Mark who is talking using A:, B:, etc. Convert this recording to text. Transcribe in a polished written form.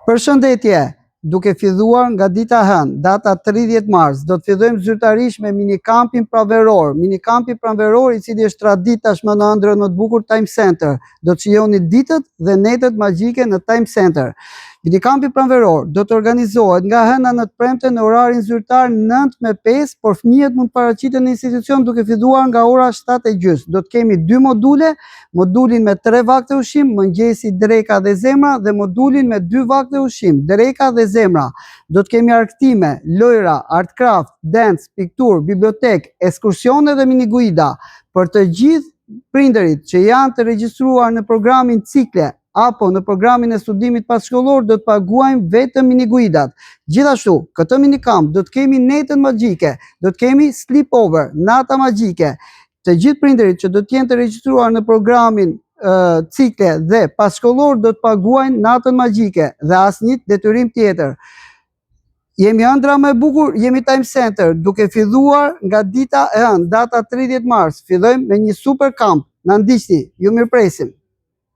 A: Përshëndetje, duke filluar nga dita hënë, data 30 mars, do të fillojmë zyrtarisht me minikampin pranveror. Minikampi pranveror i cili është tradit tashmë në ëndrrën më të bukur Time Center. Do të shijoni ditët dhe netët magjike në Time Center. Minikampi pranveror do të organizohet nga hëna në të premte në orarin zyrtar 9:05, por fëmijët mund të paraqiten në institucion duke filluar nga ora 7:30. Do të kemi 2 module, modulin me 3 vakte ushqim, mëngjesi, dreka dhe zemra, dhe modulin me 2 vakte ushqim, dreka dhe zemra. Do të kemi argëtime, lojra, art craft, dance, piktur, bibliotek, ekskursione dhe miniguida. Për të gjithë prindërit që janë të regjistruar në programin Cikle apo në programin e studimit passhkollor, do të paguajmë vetëm miniguidat. Gjithashtu, këtë minikamp do të kemi netën magjike, do të kemi sleepover, nata magjike. Të gjithë prindërit që do të jenë të regjistruar në programin Cikle dhe passhkollor do të paguajnë natën magjike dhe asnjë detyrim tjetër. Jemi ëndra më e bukur, jemi Time Center, duke filluar nga dita e hënë, data 30 mars, fillojmë me një super kamp. Na ndiqni, ju mirëpresim.